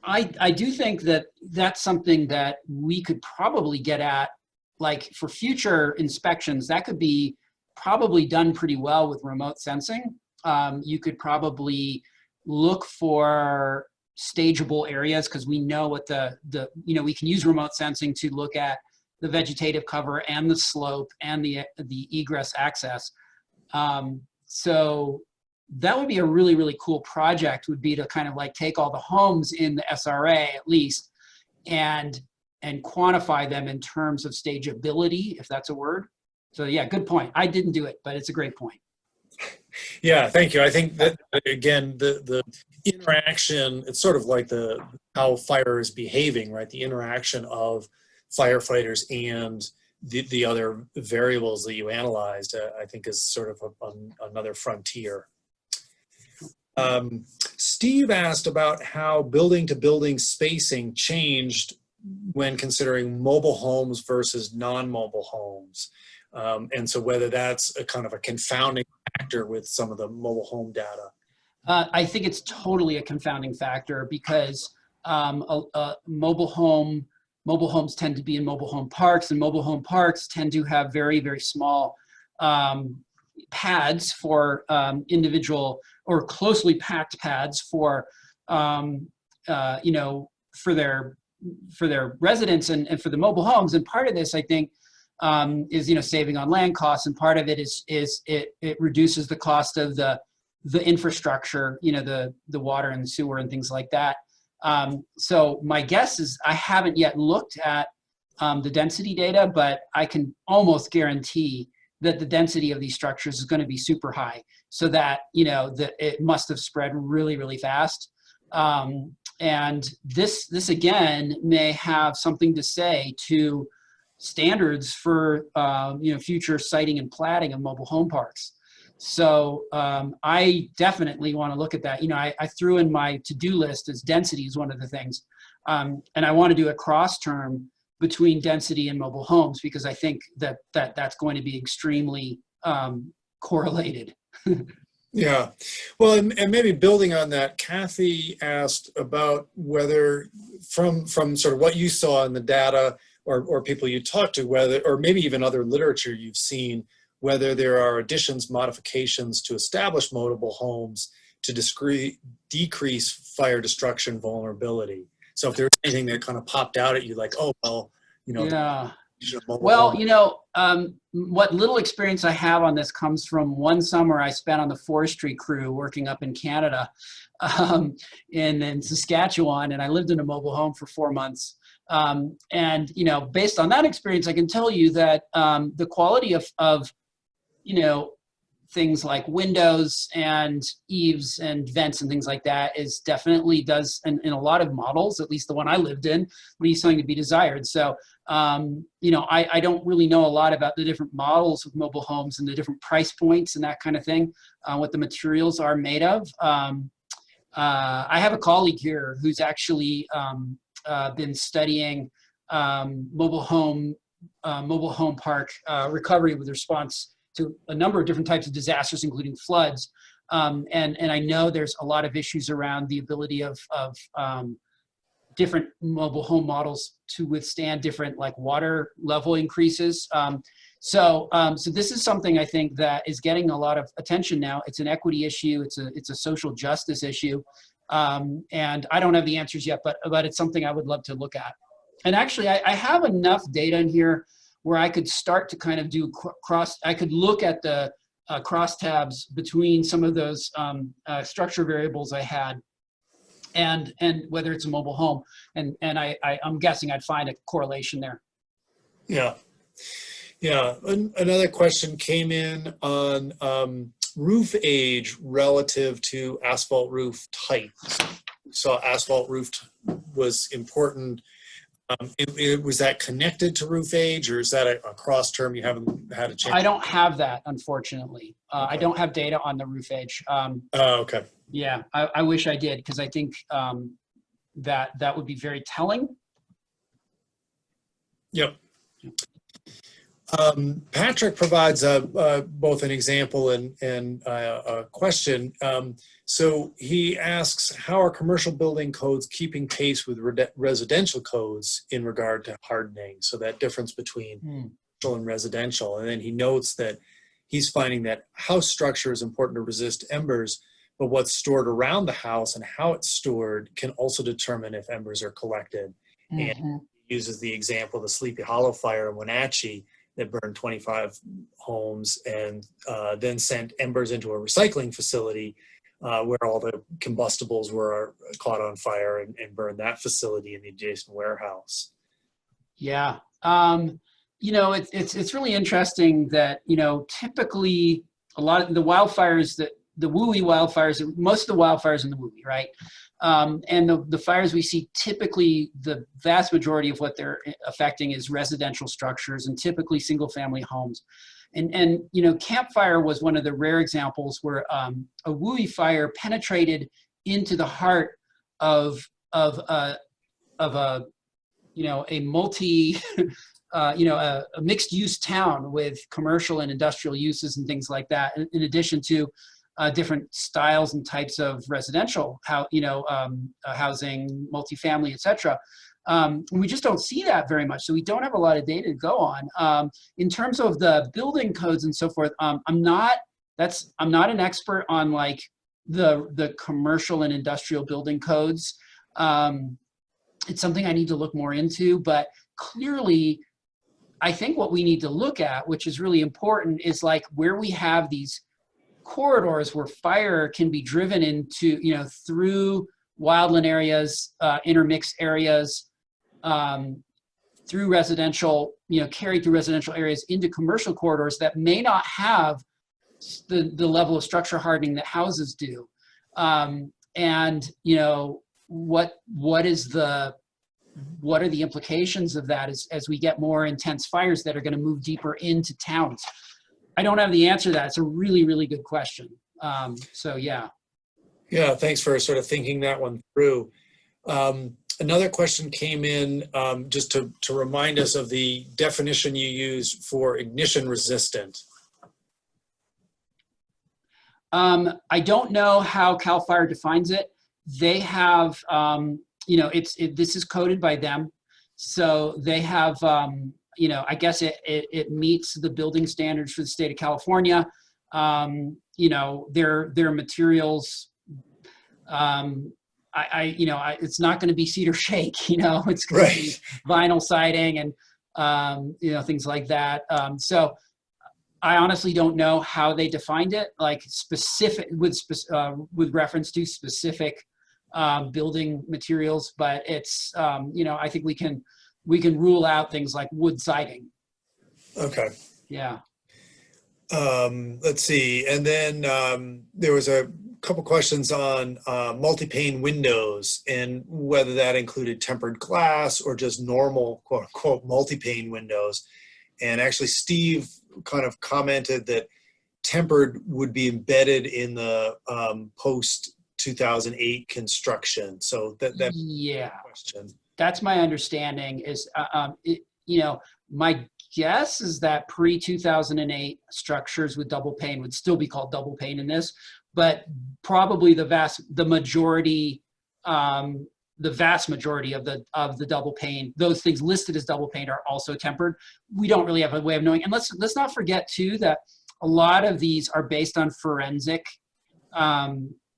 Speaker 1: I do think that that's something that we could probably get at, like for future inspections. That could be probably done pretty well with remote sensing. You could probably look for stageable areas because we know what you know, we can use remote sensing to look at the vegetative cover and the slope and the egress access. So that would be a really, really cool project, would be to kind of like take all the homes in the SRA at least and quantify them in terms of stageability, if that's a word. So yeah, good point. I didn't do it, but it's a great point.
Speaker 2: Yeah, thank you. I think that, again, the interaction, it's sort of like how fire is behaving, right? The interaction of firefighters and the other variables that you analyzed, I think is sort of another frontier. Steve asked about how building to building spacing changed when considering mobile homes versus non-mobile homes. And so whether that's a kind of a confounding factor with some of the mobile home data.
Speaker 1: I think it's totally a confounding factor because mobile homes tend to be in mobile home parks, and mobile home parks tend to have very, very small pads for individual or closely packed pads for, you know, for their residents and for the mobile homes. And part of this, I think, is, you know, saving on land costs, and part of it is it reduces the cost of the infrastructure, you know, the water and the sewer and things like that. So my guess is, I haven't yet looked at the density data, but I can almost guarantee that the density of these structures is going to be super high, so that, you know, that it must have spread really, really fast. And this again may have something to say to standards for you know, future siting and platting of mobile home parks. So I definitely want to look at that. You know, I threw in my to-do list as density is one of the things. And I want to do a cross term between density and mobile homes, because I think that's going to be extremely correlated.
Speaker 2: Yeah. Well, and maybe building on that, Kathy asked about whether from sort of what you saw in the data or people you talked to, whether, or maybe even other literature you've seen, whether there are additions, modifications to established mobile homes to decrease fire destruction vulnerability. So if there's anything that kind of popped out at you, like, oh, well, you know,
Speaker 1: Yeah.
Speaker 2: well,
Speaker 1: you know, what little experience I have on this comes from one summer I spent on the forestry crew working up in Canada, in Saskatchewan, and I lived in a mobile home for 4 months. And, you know, based on that experience, I can tell you that the quality of, you know, things like windows and eaves and vents and things like that is definitely does, in a lot of models, at least the one I lived in, leaves something to be desired. So, you know, I don't really know a lot about the different models of mobile homes and the different price points and that kind of thing, what the materials are made of. I have a colleague here who's actually been studying mobile home park recovery with response to a number of different types of disasters, including floods. And I know there's a lot of issues around the ability of different mobile home models to withstand different like water level increases. So this is something I think that is getting a lot of attention now. It's an equity issue. It's a social justice issue. And I don't have the answers yet, but it's something I would love to look at. And actually, I have enough data in here where I could start to kind of do I could look at the crosstabs between some of those structure variables I had and whether it's a mobile home. And I'm guessing I'd find a correlation there.
Speaker 2: Yeah. Yeah. Another question came in on roof age relative to asphalt roof type. So asphalt roof was important. Was that connected to roof age, or is that a cross term you haven't had a chance?
Speaker 1: I don't have that, unfortunately.
Speaker 2: Okay.
Speaker 1: I don't have data on the roof age.
Speaker 2: Okay.
Speaker 1: Yeah, I wish I did, because I think that would be very telling.
Speaker 2: Yep. Patrick provides both an example and a question. So he asks, how are commercial building codes keeping pace with residential codes in regard to hardening? So that difference between commercial and residential. And then he notes that he's finding that house structure is important to resist embers, but what's stored around the house and how it's stored can also determine if embers are collected. And he uses the example of the Sleepy Hollow fire in Wenatchee that burned 25 homes and then sent embers into a recycling facility where all the combustibles were caught on fire and burned that facility in the adjacent warehouse. Yeah.
Speaker 1: You know, it's really interesting that, you know, typically a lot of the wildfires the WUI wildfires, most of the wildfires in the WUI, right? And the fires we see, typically the vast majority of what they're affecting is residential structures and typically single family homes. And you know, Camp Fire was one of the rare examples where a WUI fire penetrated into the heart of a you know, a multi you know, a mixed use town with commercial and industrial uses and things like that, in addition to different styles and types of residential, housing, multifamily, etc. We just don't see that very much, so we don't have a lot of data to go on. In terms of the building codes and so forth, I'm not an expert on like the commercial and industrial building codes. It's something I need to look more into, but clearly, I think what we need to look at, which is really important, is like where we have these corridors where fire can be driven into, you know, through wildland areas, intermixed areas, through residential, you know, carried through residential areas into commercial corridors that may not have the level of structure hardening that houses do. And, you know, what are the implications of that as we get more intense fires that are going to move deeper into towns? I don't have the answer to that. It's a really, really good question. So yeah.
Speaker 2: Yeah, thanks for sort of thinking that one through. Another question came in just to remind us of the definition you use for ignition resistant.
Speaker 1: I don't know how CAL FIRE defines it. They have, this is coded by them. So they have, I guess it meets the building standards for the state of California. Their materials, it's not going to be cedar shake, it's going to be vinyl siding and, things like that. So I honestly don't know how they defined it, like specific with reference to specific building materials, but it's, I think we can rule out things like wood siding.
Speaker 2: Okay.
Speaker 1: Yeah.
Speaker 2: Let's see. And then there was a couple questions on multi-pane windows and whether that included tempered glass or just normal, quote unquote, multi-pane windows. And actually, Steve kind of commented that tempered would be embedded in the post 2008 construction. So that
Speaker 1: yeah,
Speaker 2: question.
Speaker 1: That's my understanding. Is my guess is that pre 2008 structures with double pane would still be called double pane in this, but probably the vast majority of the double pane, those things listed as double pane are also tempered. We don't really have a way of knowing. And let's not forget too that a lot of these are based on forensic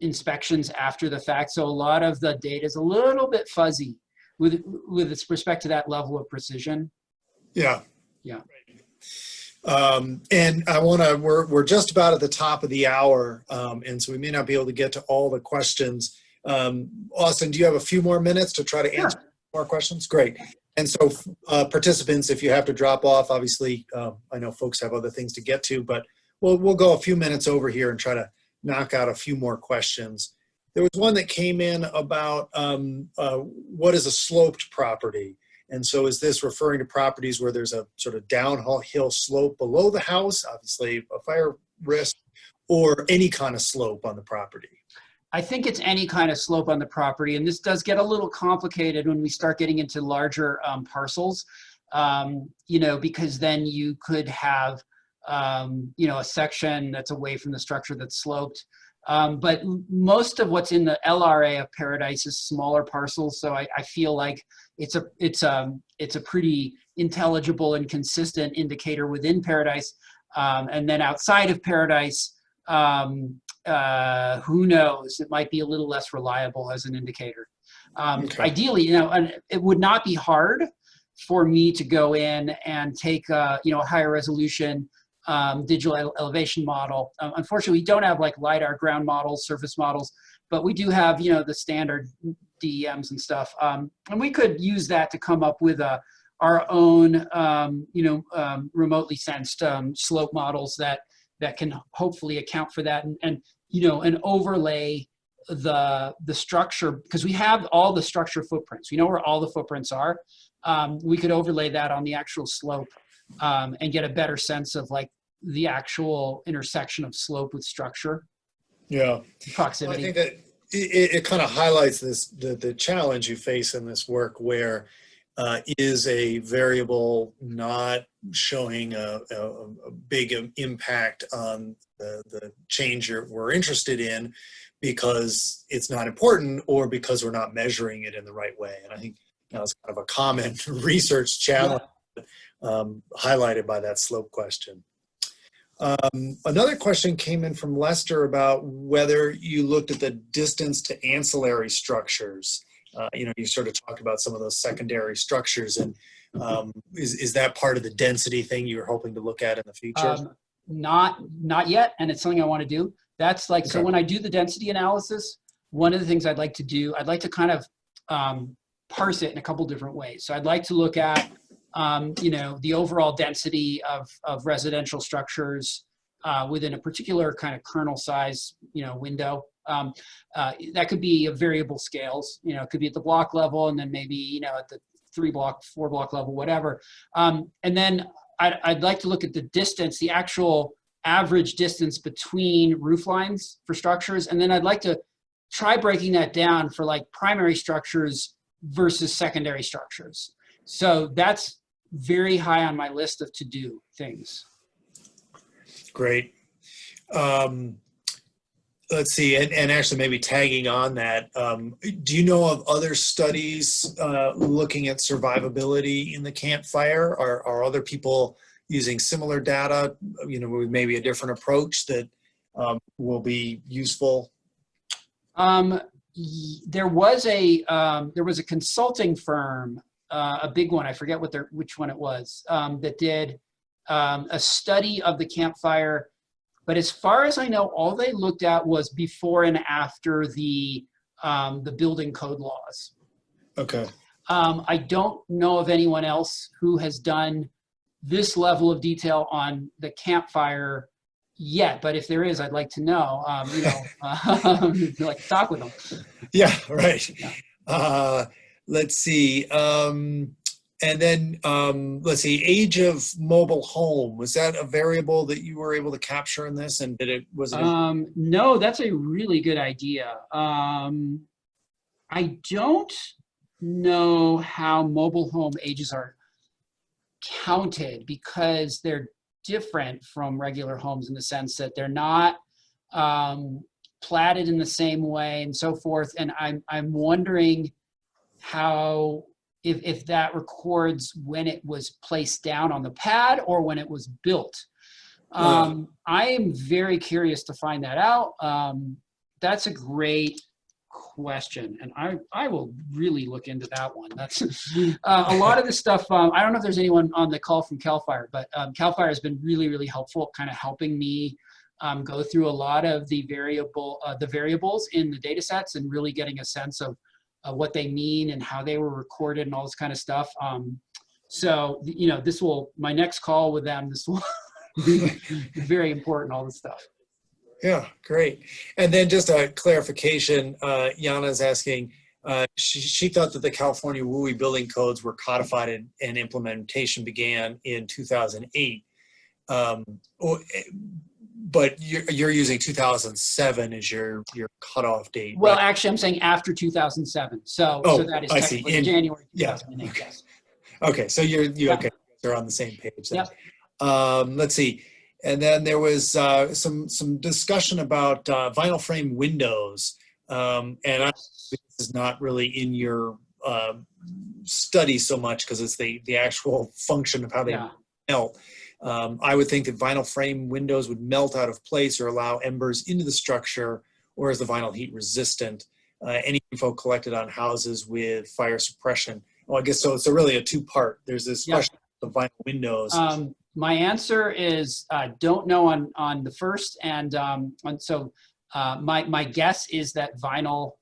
Speaker 1: inspections after the fact. So a lot of the data is a little bit fuzzy with respect to that level of precision.
Speaker 2: Yeah.
Speaker 1: Yeah.
Speaker 2: And we're just about at the top of the hour. And so we may not be able to get to all the questions. Austin, do you have a few more minutes to try to answer more questions? Great. And so participants, if you have to drop off, obviously, I know folks have other things to get to, but we'll go a few minutes over here and try to knock out a few more questions. There was one that came in about what is a sloped property? And so is this referring to properties where there's a sort of downhill slope below the house, obviously a fire risk, or any kind of slope on the property?
Speaker 1: I think it's any kind of slope on the property. And this does get a little complicated when we start getting into larger parcels, because then you could have, a section that's away from the structure that's sloped. But most of what's in the LRA of Paradise is smaller parcels. So I feel like it's a pretty intelligible and consistent indicator within Paradise. And then outside of Paradise, who knows, it might be a little less reliable as an indicator.
Speaker 2: Okay.
Speaker 1: Ideally, and it would not be hard for me to go in and take a higher resolution digital elevation model. Unfortunately, we don't have like LiDAR ground models, surface models, but we do have, the standard DEMs and stuff. And we could use that to come up with our own, remotely sensed slope models that can hopefully account for that and overlay the structure, because we have all the structure footprints. We know where all the footprints are. We could overlay that on the actual slope and get a better sense of like the actual intersection of slope with structure.
Speaker 2: Yeah.
Speaker 1: Proximity.
Speaker 2: Well, I think that it kind of highlights the challenge you face in this work where is a variable not showing a big impact on the change we're interested in because it's not important or because we're not measuring it in the right way. And I think it's kind of a common research challenge highlighted by that slope question. Another question came in from Lester about whether you looked at the distance to ancillary structures. You sort of talked about some of those secondary structures, and is that part of the density thing you were hoping to look at in the future?
Speaker 1: Not yet, and it's something I want to do. That's like, okay. So when I do the density analysis, one of the things I'd like to do, I'd like to kind of parse it in a couple different ways. So I'd like to look at the overall density of residential structures within a particular kind of kernel size, window. That could be of variable scales. It could be at the block level, and then maybe at the 3-block, 4-block level, whatever. And then I'd like to look at the distance, the actual average distance between roof lines for structures, and then I'd like to try breaking that down for like primary structures versus secondary structures. So that's very high on my list of to-do things.
Speaker 2: Great. Let's see, and actually maybe tagging on that, do you know of other studies looking at survivability in the campfire? Are other people using similar data, with maybe a different approach that will be useful?
Speaker 1: There was a consulting firm, a big one, I forget which one it was, that did a study of the campfire. But as far as I know, all they looked at was before and after the building code laws.
Speaker 2: Okay.
Speaker 1: I don't know of anyone else who has done this level of detail on the campfire yet, but if there is, I'd like to know. I'd like to talk with them.
Speaker 2: Yeah, right.
Speaker 1: Yeah.
Speaker 2: Let's see. And then let's see, age of mobile home. Was that a variable that you were able to capture in this? And was it?
Speaker 1: No, that's a really good idea. I don't know how mobile home ages are counted because they're different from regular homes in the sense that they're not platted in the same way and so forth. And I'm wondering how, if that records when it was placed down on the pad or when it was built. I am very curious to find that out. That's a great question, and I will really look into that one. That's a lot of the stuff. I don't know if there's anyone on the call from CAL FIRE, but CAL FIRE has been really, really helpful, kind of helping me go through a lot of the variables in the data sets and really getting a sense of what they mean and how they were recorded and all this kind of stuff. So, my next call with them, this will be very important, all this stuff.
Speaker 2: Yeah, great. And then just a clarification, Yana's asking, she thought that the California WUI building codes were codified and implementation began in 2008. But you're using 2007 as your cutoff date.
Speaker 1: Well,
Speaker 2: right?
Speaker 1: actually, I'm saying after 2007. So that is technically January 2008.
Speaker 2: Okay.
Speaker 1: Yes.
Speaker 2: Okay, so they're on the same page then. Yep. Let's see. And then there was some discussion about vinyl frame windows. And this is not really in your study so much because it's the actual function of how they melt. I would think that vinyl frame windows would melt out of place or allow embers into the structure, or is the vinyl heat resistant? Any info collected on houses with fire suppression? Well, I guess so. It's really a two-part. There's this question of vinyl windows.
Speaker 1: My answer is don't know on the first, and so my guess is that vinyl.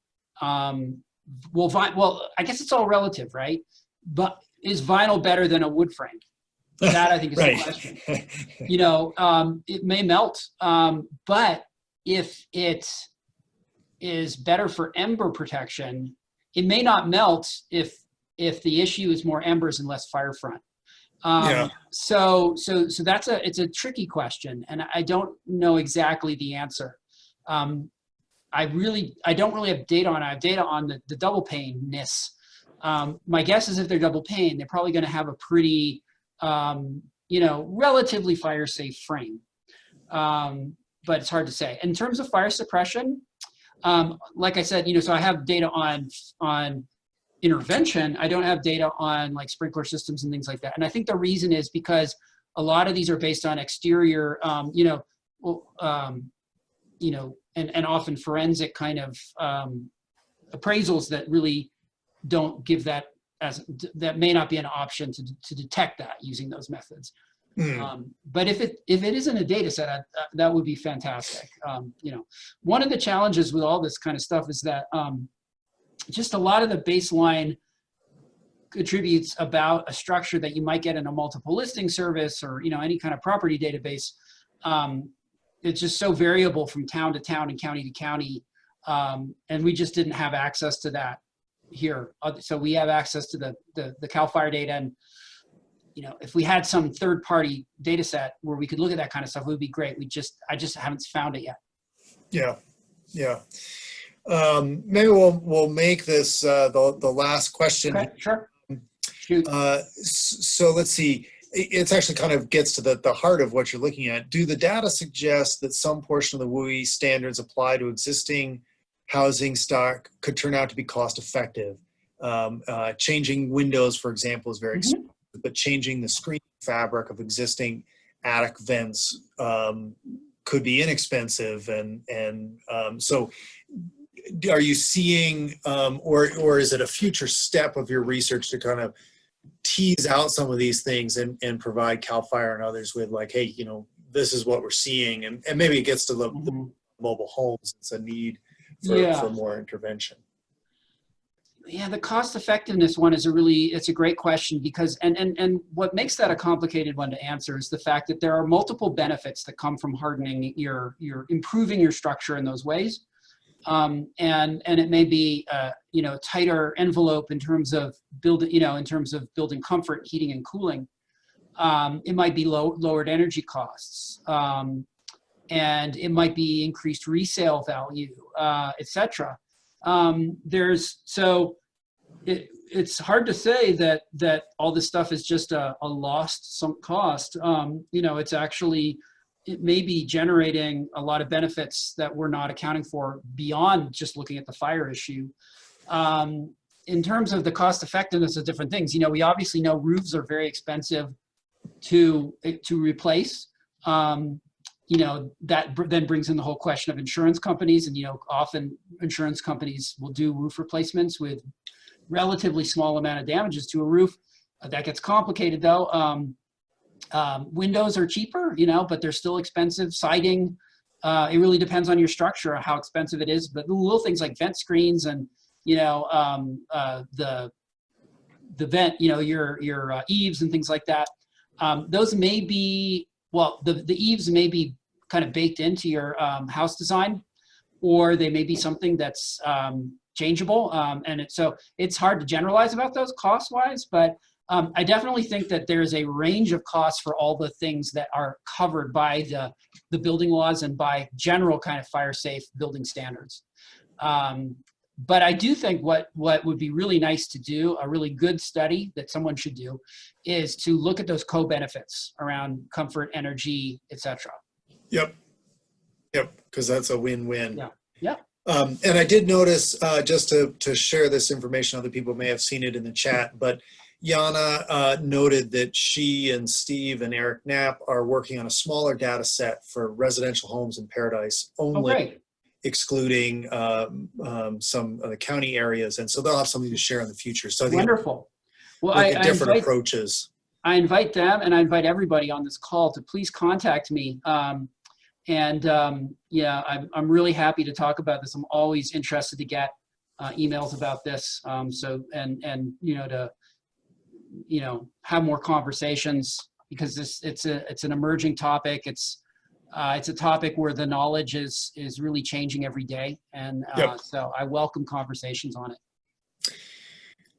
Speaker 1: Well, I guess it's all relative, right? But is vinyl better than a wood frame? That I think is the question. It may melt, but if it is better for ember protection, it may not melt if the issue is more embers and less fire front. So it's a tricky question, and I don't know exactly the answer. I don't really have data on it. I have data on the double pane-ness. My guess is if they're double pane, they're probably going to have a pretty relatively fire safe frame. But it's hard to say. In terms of fire suppression, like I said, so I have data on intervention. I don't have data on like sprinkler systems and things like that. And I think the reason is because a lot of these are based on exterior, and often forensic kind of appraisals that really don't give that that may not be an option to detect that using those methods. But if it isn't a data set, that would be fantastic. One of the challenges with all this kind of stuff is that just a lot of the baseline attributes about a structure that you might get in a multiple listing service or any kind of property database, it's just so variable from town to town and county to county, and we just didn't have access to that here. So we have access to the CAL FIRE data, and if we had some third-party data set where we could look at that kind of stuff, it would be great. I just haven't found it yet.
Speaker 2: Yeah. Maybe we'll make this the last question.
Speaker 1: Okay, sure. Shoot.
Speaker 2: So let's see. It's actually kind of gets to the heart of what you're looking at. Do the data suggest that some portion of the WUI standards apply to existing housing stock could turn out to be cost effective? Changing windows, for example, is very expensive, but changing the screen fabric of existing attic vents could be inexpensive. So are you seeing, or is it a future step of your research to kind of tease out some of these things and provide CAL FIRE and others with like, hey, you know, this is what we're seeing, and maybe it gets to the mobile homes. It's a need for more intervention.
Speaker 1: Yeah, the cost effectiveness one is it's a great question, because, and what makes that a complicated one to answer is the fact that there are multiple benefits that come from hardening improving your structure in those ways. And it may be, you know, tighter envelope in terms of building comfort, heating and cooling. It might be lowered energy costs, and it might be increased resale value, etc. It's hard to say that all this stuff is just a lost sunk cost. You know, it may be generating a lot of benefits that we're not accounting for beyond just looking at the fire issue. In terms of the cost effectiveness of different things, you know, we obviously know roofs are very expensive to replace. You know, that then brings in the whole question of insurance companies, and, you know, often insurance companies will do roof replacements with relatively small amount of damages to a roof. That gets complicated though. Windows are cheaper, you know, but they're still expensive. Siding, it really depends on your structure, how expensive it is. But the little things like vent screens and, you know, the vent, you know, your eaves and things like that. Those may be, well, the eaves may be kind of baked into your house design, or they may be something that's changeable. So it's hard to generalize about those cost-wise, but I definitely think that there's a range of costs for all the things that are covered by the building laws and by general kind of fire-safe building standards. But I do think what would be really nice to do, a really good study that someone should do, is to look at those co-benefits around comfort, energy, etc.
Speaker 2: Yep, because that's a win-win.
Speaker 1: Yeah.
Speaker 2: And I did notice, just to share this information, other people may have seen it in the chat, but Yana noted that she and Steve and Eric Knapp are working on a smaller data set for residential homes in Paradise only, excluding some of the county areas. And so they'll have something to share in the future. So I think
Speaker 1: wonderful. Well,
Speaker 2: I different approaches.
Speaker 1: I invite them, and I invite everybody on this call to please contact me. Yeah, I'm really happy to talk about this. I'm always interested to get emails about this. And you know, to, you know, have more conversations, because it's an emerging topic. It's a topic where the knowledge is really changing every day. And so I welcome conversations on it.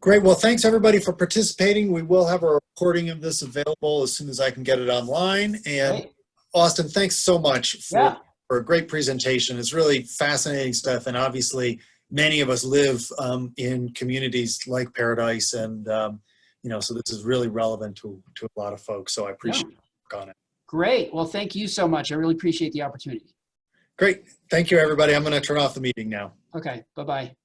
Speaker 2: Great. Well, thanks everybody for participating. We will have a recording of this available as soon as I can get it online. And
Speaker 1: Great.
Speaker 2: Austin, thanks so much for a great presentation. It's really fascinating stuff. And obviously many of us live in communities like Paradise, and you know, so this is really relevant to a lot of folks. So I appreciate your work on it.
Speaker 1: Great. Well, thank you so much. I really appreciate the opportunity.
Speaker 2: Great. Thank you, everybody. I'm going to turn off the meeting now.
Speaker 1: Okay. Bye-bye.